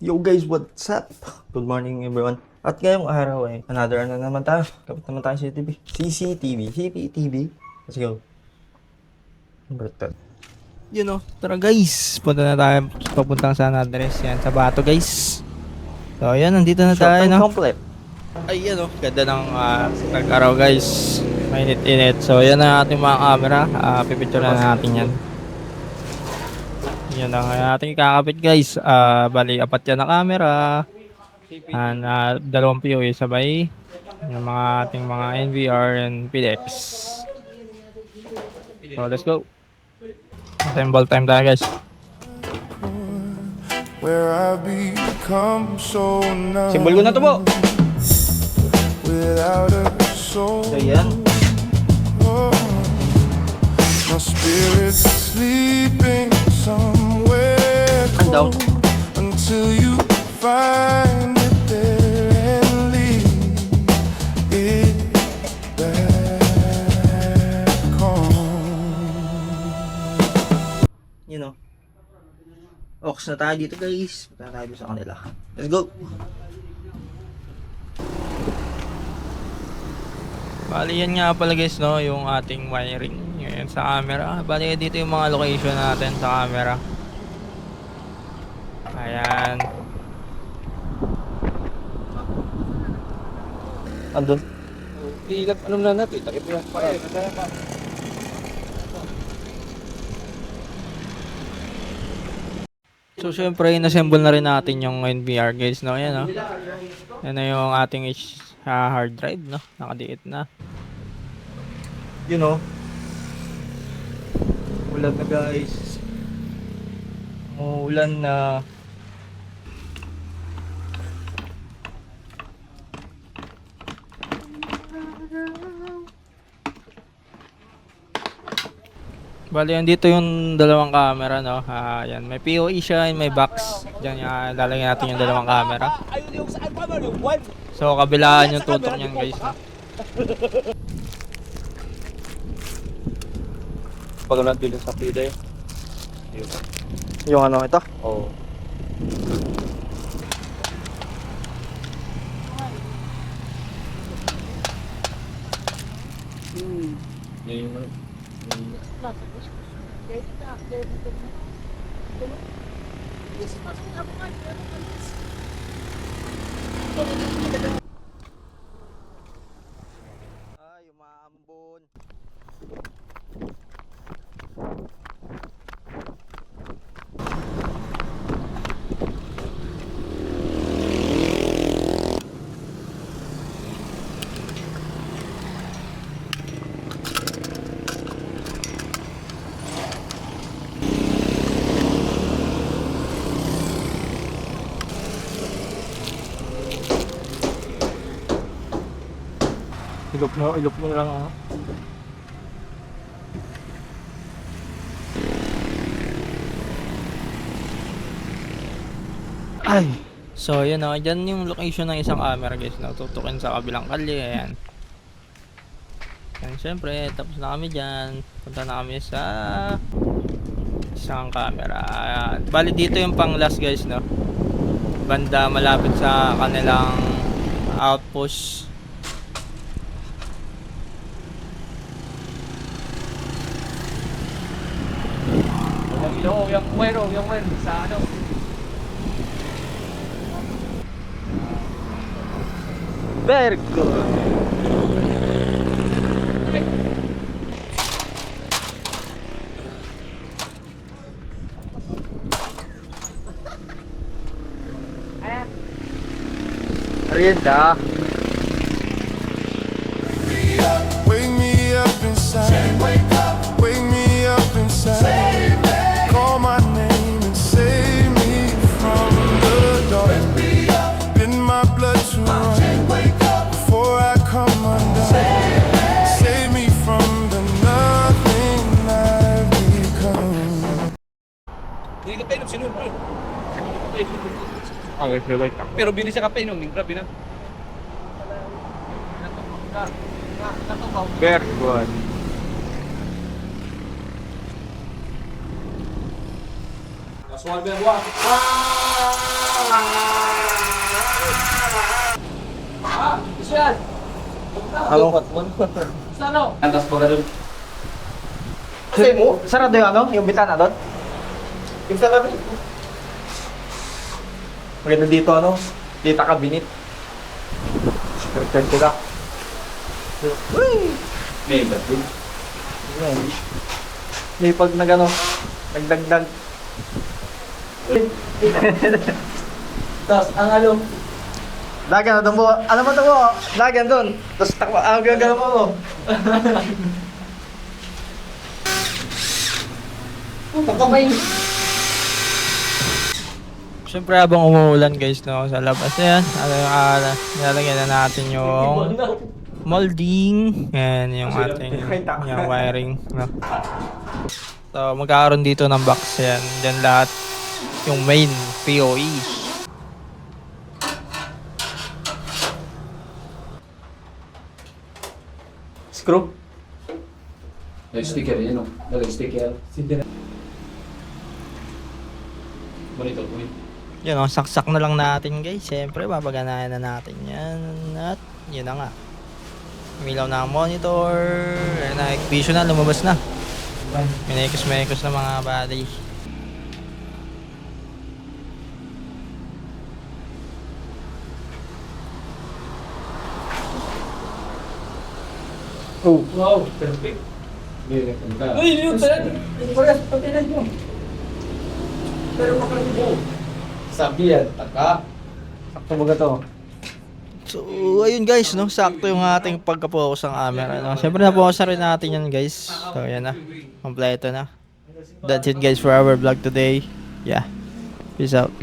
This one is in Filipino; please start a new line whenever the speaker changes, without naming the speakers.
Yo guys, what's up? Good morning everyone. At ngayong araw ay another ano naman tayo. Kapit naman tayo sa CCTV. Let's go. Bertot.
Yun o, tara guys. Punta na tayo papuntang San Andres. Yan, sa Bato guys. So ayan, nandito na
Short
tayo
and
no.
complete.
Ay yan o, ganda ng tag-araw guys. Mainit-init. So yan ang ating mga camera. Pipicture na natin yan. Yan ang ating kakapit guys. Bali, apat yan na camera. And dalawang POE sabay. Yung mga ating mga NVR and PDX. So let's go. Assemble time tayo guys.
Where I become so numb
Simbol ko na to po.
without a soul.
So yan.
My spirit's sleeping somewhere
Down.
cold until you find it there and leave it back home.
You know. Ox na tayo dito guys. Punta tayo sa kanila. Let's go.
Bali yan nga pala guys no, yung ating wiring ngayon sa camera. Bali dito yung mga location natin sa camera. Ayan.
Andun.
Ilat ano na natin, takip na pa.
So syempre inassemble na rin natin yung NVR guys no. Ayan no. Yan na yung ating hard drive no. Nakadiit na.
You know. Ulan na guys. Ulan na.
Bali yan dito yung dalawang camera no. Yan may POE siya and may box. Diyan lalagyan natin yung dalawang camera. So kabilaan yung tutok niyan guys no.
Pag natin sa pida eh.
Yung ano ito?
Oo.
Ay, umaambon.
Ilok mo lang Ay. So yun o, dyan yung location ng isang camera guys na tutukin sa kabilang kalye. Ayan. And syempre, tapos na kami dyan. Punta na kami sa isang camera. Bali dito yung pang last guys no. Banda malapit sa kanilang outpost.
Yung wire sa ano.
Very good. Arienda.
Wake me up inside. Wake me up inside. Call my name and save me from the dark. Bend my blood to run before I come undone. Save me from the nothing I've become.
Hindi ka painom sinun. Pero bilis siya ka painom, grabe na.
Very good.
Swalbe wa.
Halo?
Antas po ganun.
Sarado yung ano? Yung bitana doon? Yung sarado. Maganda dito ano? Dita cabinet. Return ko ka.
May iba din.
May pag nagano, nagdagdag.
Tapos, ang ano,
Dagan na doon mo. Ano ba ito mo? Dagan doon. Tapos takwa. Ang gagano mo.
Siyempre habang umuulan guys no, sa labas yan, nilalagyan na natin yung molding and yung ating yung wiring no. So magkakaroon dito ng box yan, dyan lahat yung main POE.
Screw.
may sticker yun, no? May sticker. Monitor po yun.
Yun o, saksak na lang natin guys. Siyempre, babaganayan na natin yan. At yun na nga. Umilaw na ang monitor. Ayan na, vision na, lumabas na. Minekos na mga body.
Oh.
Wow, perfect. Uy, yun talaga. Pagkinan nyo. Pero makalito mo. Sabi yan, taka.
Sakto ba to?
So, ayun guys, no? Sakto yung ating pagka-focus ng camera, no? Siyempre, na-focus na rin natin yan, guys. So, yan na. Kompleto na. That's it, guys, for our vlog today. Yeah. Peace out.